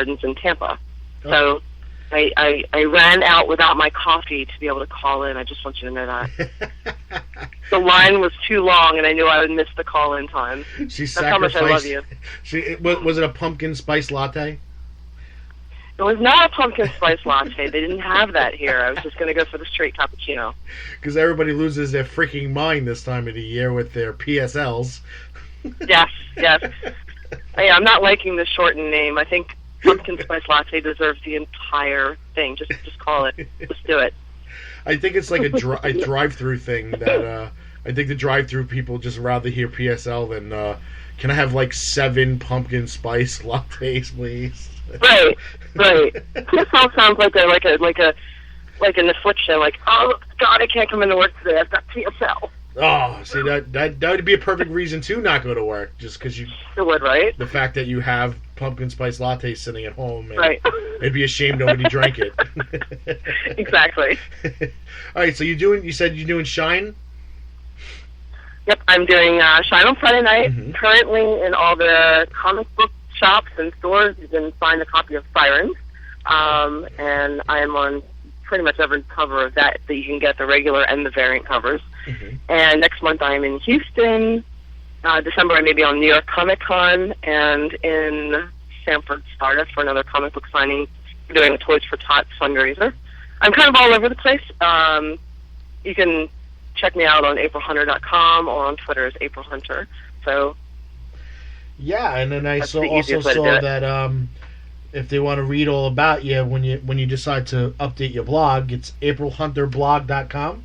gardens in Tampa. Oh. So I ran out without my coffee to be able to call in. I just want you to know that. The line was too long, and I knew I would miss the call-in time. That's how much I love you. Was it a pumpkin spice latte? It was not a pumpkin spice latte. They didn't have that here. I was just going to go for the straight cappuccino. Because everybody loses their freaking mind this time of the year with their PSLs. Yes. Hey, I'm not liking the shortened name. I think pumpkin spice latte deserves the entire thing. Just call it. Let's do it. I think it's like a drive-through thing that I think the drive-through people just rather hear PSL than can I have like 7 pumpkin spice lattes, please? Right. PSL sounds like an affliction. Like, oh God, I can't come into work today. I've got PSL. Oh, see, that would be a perfect reason to not go to work, just because you. It would, right? The fact that you have pumpkin spice lattes sitting at home, and right? It'd be a shame nobody drank it. Exactly. All right, so you said you're doing Shine. Yep, I'm doing Shine on Friday night. Mm-hmm. Currently in all the comic book shops and stores, you can find a copy of Sirens, and I am on pretty much every cover of that you can get, the regular and the variant covers. Mm-hmm. And next month I'm in Houston. December I may be on New York Comic Con, and in Sanford, Florida for another comic book signing. We're doing a Toys for Tots fundraiser. I'm kind of all over the place. You can check me out on aprilhunter.com or on Twitter as April Hunter. So yeah, and then I also saw that if they want to read all about you when you decide to update your blog, it's aprilhunterblog.com.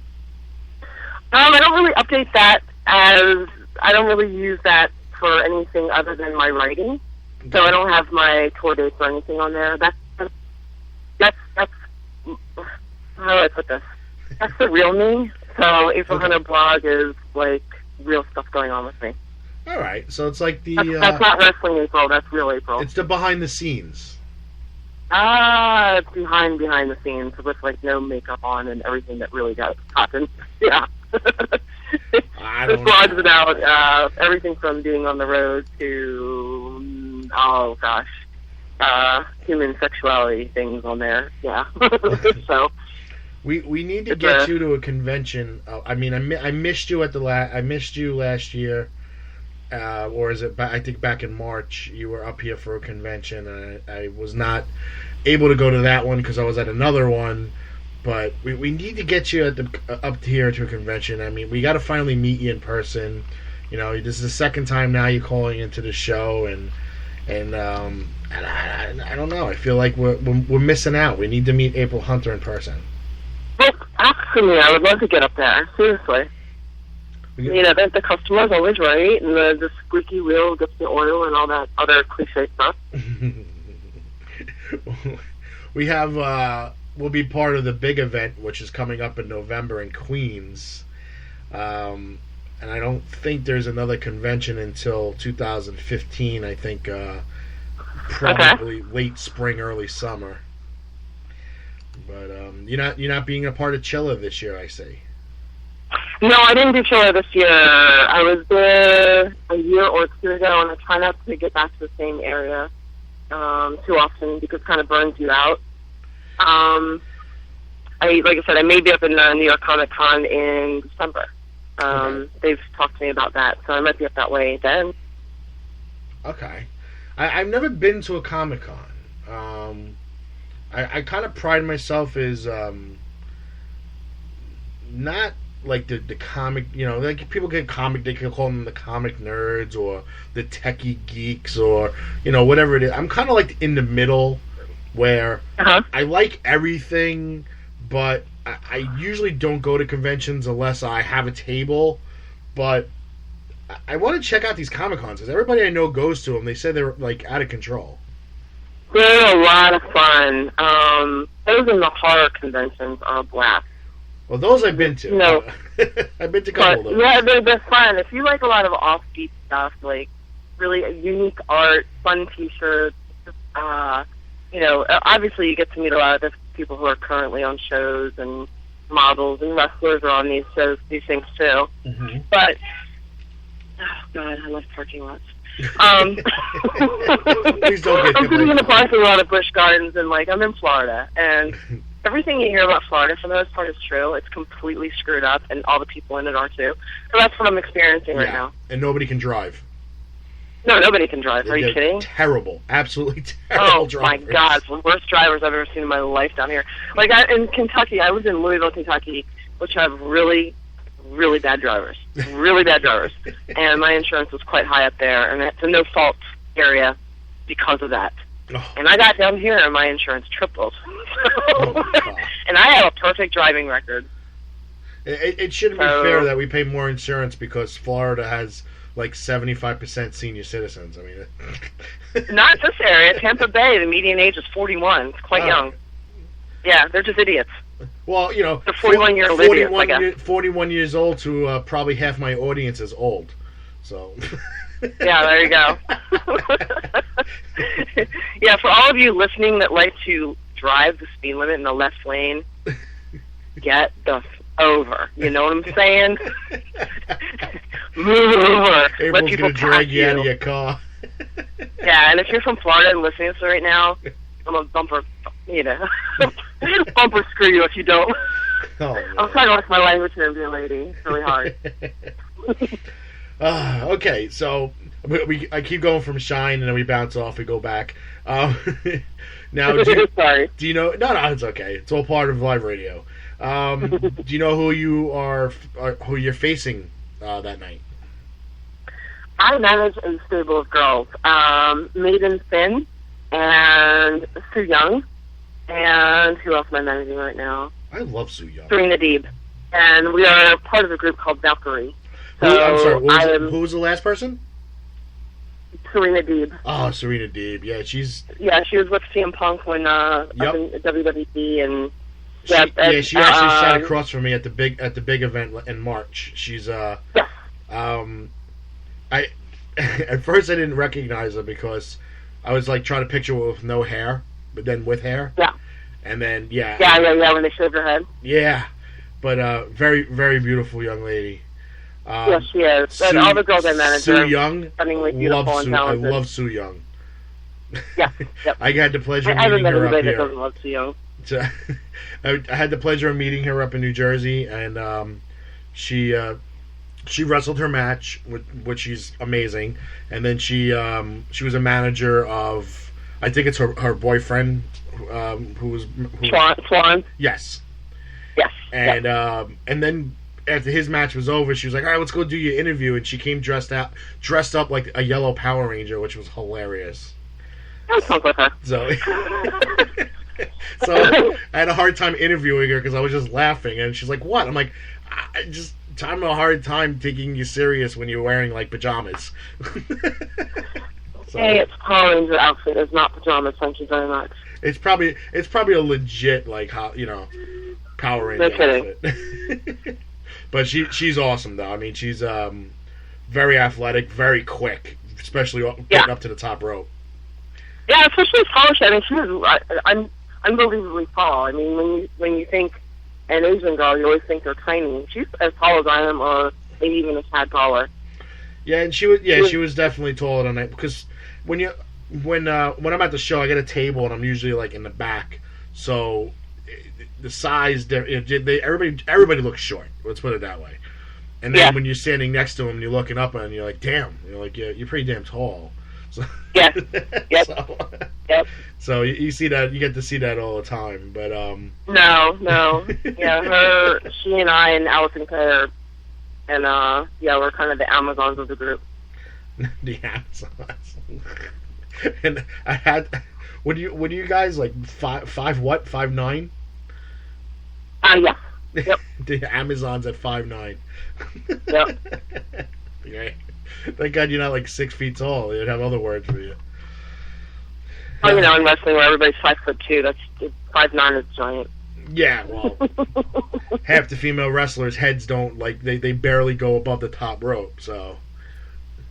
I don't really update that, as I don't really use that for anything other than my writing. Okay. So I don't have my tour dates or anything on there. That's how do I put this? That's the real me. So April Hunter blog is like real stuff going on with me. All right, so it's like the that's not wrestling April. That's real April. It's the behind the scenes. It's behind the scenes with like no makeup on and everything that really got happen. Yeah. This blog is about everything from being on the road to human sexuality things on there. Yeah. So we need to get you to a convention. I missed you I missed you last year. Or is it? I think back in March you were up here for a convention, and I was not able to go to that one because I was at another one. But we need to get you up here to a convention. I mean, we got to finally meet you in person. You know, this is the second time now you're calling into the show, and I don't know. I feel like we're missing out. We need to meet April Hunter in person. Well, actually, I would love to get up there. Seriously. You know, the customer's always right, and the squeaky wheel gets the oil and all that other cliche stuff. We have, we'll be part of the big event, which is coming up in November in Queens. And I don't think there's another convention until 2015, I think, probably late spring, early summer. But you're not being a part of Chilla this year, I see. No, I didn't do Chiller this year. I was there a year or 2 ago, and I try not to get back to the same area too often because it kind of burns you out. Like I said, I may be up in New York Comic Con in December. They've talked to me about that, so I might be up that way then. Okay. I've never been to a Comic Con. I kind of pride myself as not like the comic, you know, like people get comic, they can call them the comic nerds or the techie geeks or, you know, whatever it is. I'm kind of like in the middle where I like everything, but I usually don't go to conventions unless I have a table. But I want to check out these Comic Cons because everybody I know goes to them. They say they're like out of control. They're a lot of fun. Those in the horror conventions are a blast. Well, those I've been to. No. I've been to a couple of those. Yeah, they're fun. If you like a lot of offbeat stuff, like really unique art, fun T-shirts, you know, obviously you get to meet a lot of the people who are currently on shows, and models and wrestlers are on these shows, these things too. Mm-hmm. But, oh God, I love parking lots. Please don't get I'm sitting in a parking lot at Busch Gardens, and I'm in Florida, and everything you hear about Florida, for the most part, is true. It's completely screwed up, and all the people in it are too. So that's what I'm experiencing right now. And nobody can drive. No, nobody can drive. Are you kidding? Terrible. Absolutely terrible drivers. Oh, my God. The worst drivers I've ever seen in my life down here. In Kentucky, I was in Louisville, Kentucky, which have really, really bad drivers. Really bad drivers. And my insurance was quite high up there, and it's a no-fault area because of that. Oh. And I got down here, and my insurance tripled. And I have a perfect driving record. It shouldn't be fair that we pay more insurance because Florida has 75% senior citizens. I mean, not this area. Tampa Bay, the median age is 41. It's quite young. Yeah, they're just idiots. Well, they're 41-year-old idiots, I guess. 41 years old to probably half my audience is old. So. Yeah, there you go. Yeah, for all of you listening that like to drive the speed limit in the left lane, get the over. You know what I'm saying? Move over. April's Let people gonna drag you out of your car. Yeah, and if you're from Florida and listening to this right now, I'm gonna bumper screw you if you don't. Oh, I'm trying to watch my language here and be a lady. It's really hard. Okay, so I keep going from Shine and then we bounce off. We go back. Now, sorry. Do you know? No, it's okay. It's all part of live radio. Do you know who you're facing that night? I manage a stable of girls. Maiden Finn and Sue Young. And who else am I managing right now? I love Sue Young. Serena Deeb. And we are part of a group called Valkyrie. So I'm sorry, who was the last person? Serena Deeb. Oh, Serena Deeb. Yeah, she was with CM Punk when up in WWE, and she actually sat across from me at the big event in March. She's I at first I didn't recognize her because I was trying to picture her with no hair, but then with hair. Yeah. And then when they shaved her head. Yeah, but very, very beautiful young lady. Yes, she is. And all the girls I manage Sue Young, stunningly beautiful and talented. I love Sue Young. Yeah, yep. I had the pleasure of meeting her up here. That doesn't love Sue Young. So, I had the pleasure of meeting her up in New Jersey, and she wrestled her match, which she's amazing, and then she was a manager of, I think it's her boyfriend, who Swan. Yes. Yes. And and then after his match was over, she was like, "All right, let's go do your interview," and she came dressed up like a yellow Power Ranger, which was hilarious. That sounds like her. So I had a hard time interviewing her because I was just laughing, and she's like, "What?" I'm like, I'm having a hard time taking you serious when you're wearing pajamas." Hey, it's Power Ranger outfit. It's not pajamas. Thank you very much. It's probably a legit Power Ranger outfit. But she's awesome though. I mean, she's very athletic, very quick, especially getting up to the top rope. Yeah, especially tall. I mean, she's unbelievably tall. I mean, when you think an Asian girl, you always think they're tiny. She's as tall as I am, or maybe even a tad taller. Yeah, and she was definitely taller than I, because when I'm at the show, I get a table and I'm usually in the back, so the size everybody looks short. Let's put it that way. And then when you're standing next to them, you're looking up and you're like, damn, you're pretty damn tall. So, yeah. Yep. Yep. So you see that, you get to see that all the time, but No. Yeah, she and I and Allison Clare, and we're kind of the Amazons of the group. The Amazons. And I had, what do you guys five 5'9"? Yeah. Yep. The Amazons at 5'9". Yep. Okay. Thank God you're not 6 feet tall. They'd have other words for you. Oh, in wrestling where everybody's 5'2", that's 5'9" is giant. Yeah, well, half the female wrestlers' heads don't they barely go above the top rope. So.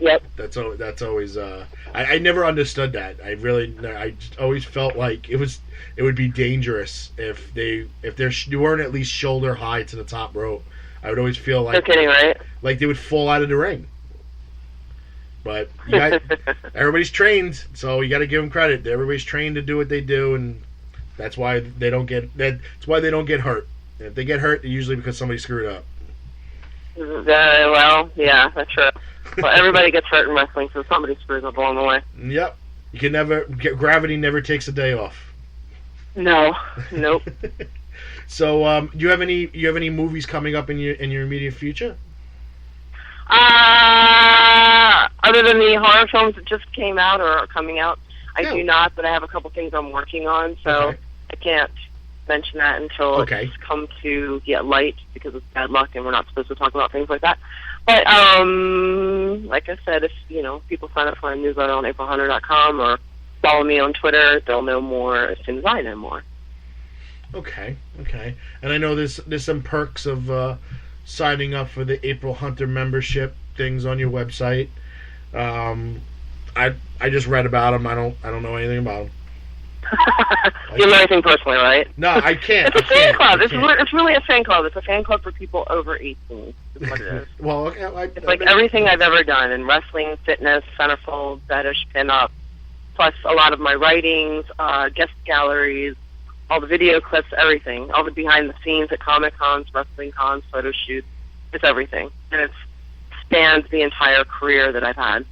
Yep. That's always. I never understood that. I just always felt like it would be dangerous if they weren't at least shoulder high to the top rope. I would always feel like. You're kidding, right? Like they would fall out of the ring. But everybody's trained, so you got to give them credit. Everybody's trained to do what they do, and that's why they don't get hurt. If they get hurt, it's usually because somebody screwed up. Well, yeah, that's true. Well, everybody gets hurt in wrestling, so somebody screws up along the way. Yep. You can never gravity never takes a day off. No. Nope. So, do you have any movies coming up in your immediate future? Other than the horror films that just came out or are coming out, I do not, but I have a couple things I'm working on, so I can't mention that until it's come to get light, because it's bad luck and we're not supposed to talk about things like that. But, like I said, if, people sign up for a newsletter on aprilhunter.com or follow me on Twitter, they'll know more as soon as I know more. Okay. And I know there's some perks of signing up for the April Hunter membership things on your website. I just read about them. I don't know anything about them. You know anything personally, right? No, I can't. It's a fan club. It's really a fan club. It's a fan club for people over 18. Is what it is. Well, it's like everything I've ever done in wrestling, fitness, centerfold, fetish, pinup, plus a lot of my writings, guest galleries, all the video clips, everything, all the behind the scenes at Comic Cons, wrestling cons, photo shoots. It's everything, and it spans the entire career that I've had.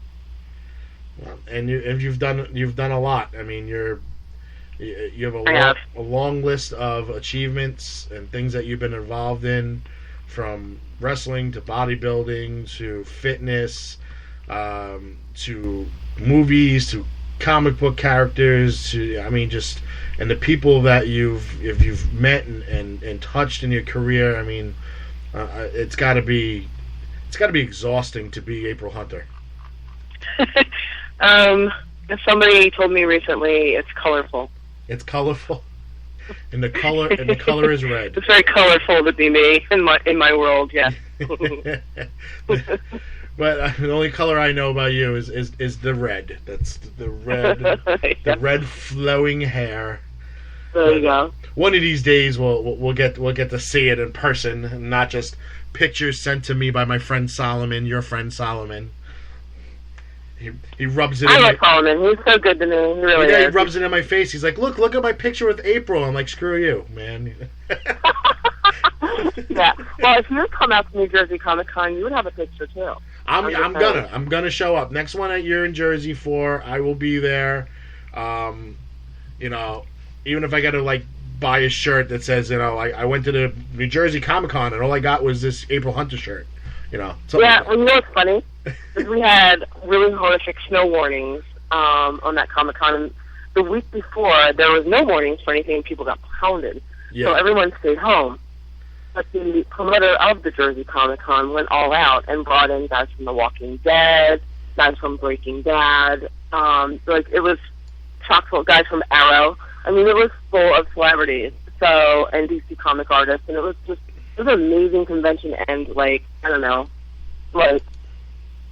Well, and you've done a lot. I mean, you have a long list of achievements and things that you've been involved in, from wrestling to bodybuilding to fitness, to movies to comic book characters, to and the people that you've met and touched in your career. I mean, it's got to be exhausting to be April Hunter. Somebody told me recently it's colorful. It's colorful, and the color is red. It's very colorful to be me in my world. Yeah. But the only color I know about you is the red. That's the red, the red flowing hair. There you go. One of these days we'll get to see it in person, and not just pictures sent to me by my friend Solomon, your friend Solomon. He rubs it. I like Solomon. He's so good to me. He really is. He rubs it in my face. He's like, "Look at my picture with April." I'm like, "Screw you, man." Yeah. Well, if you come out to New Jersey Comic Con, you would have a picture too. I'm gonna show up. Next one that you're in Jersey for, I will be there. Even if I got to buy a shirt that says, I went to the New Jersey Comic Con and all I got was this April Hunter shirt. Yeah, well, you know what's funny? Is we had really horrific snow warnings on that Comic Con. The week before, there was no warnings for anything, and people got pounded. Yeah. So everyone stayed home. But the promoter of the Jersey Comic Con went all out and brought in guys from The Walking Dead, guys from Breaking Bad. It was chock full, guys from Arrow. I mean, it was full of celebrities. So, and DC comic artists, and it was an amazing convention, and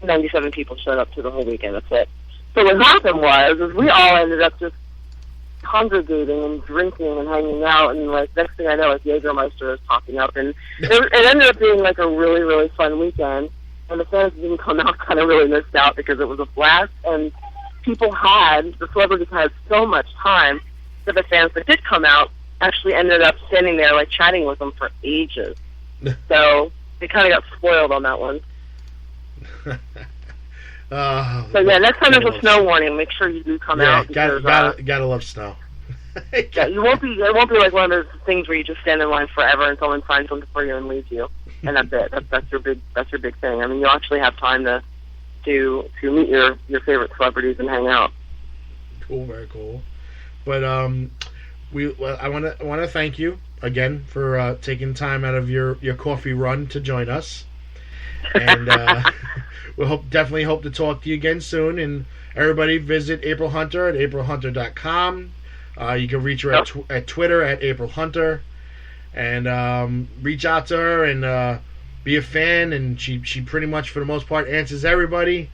97 people showed up to the whole weekend. That's it. So what happened was we all ended up just congregating and drinking and hanging out, and next thing I know, Jägermeister is popping up, and it ended up being a really, really fun weekend. And the fans who didn't come out kind of really missed out, because it was a blast, and the celebrities had so much time that the fans that did come out actually ended up standing there chatting with them for ages. So they kind of got spoiled on that one. So yeah, next time there's a snow warning, make sure you do come out. Gotta love snow. Yeah, it won't be like one of those things where you just stand in line forever and someone finds something for you and leaves you, and that's it. That's your big thing. I mean, you'll actually have time to meet your favorite celebrities and hang out. Cool, very cool. But I want to thank you again for taking time out of your coffee run to join us, and we'll definitely hope to talk to you again soon. And everybody visit April Hunter at aprilhunter.com. You can reach her at Twitter at April Hunter, and reach out to her and be a fan. And she pretty much, for the most part, answers everybody.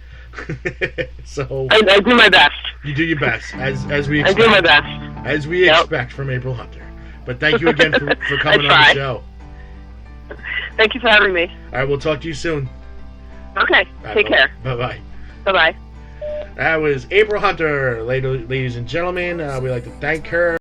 So I do my best. You do your best, as we expect. I do my best, as we expect from April Hunter. But thank you again for coming on the show. Thank you for having me. All right, we'll talk to you soon. Okay, take care. Bye-bye. Bye-bye. That was April Hunter, ladies and gentlemen. We'd like to thank her.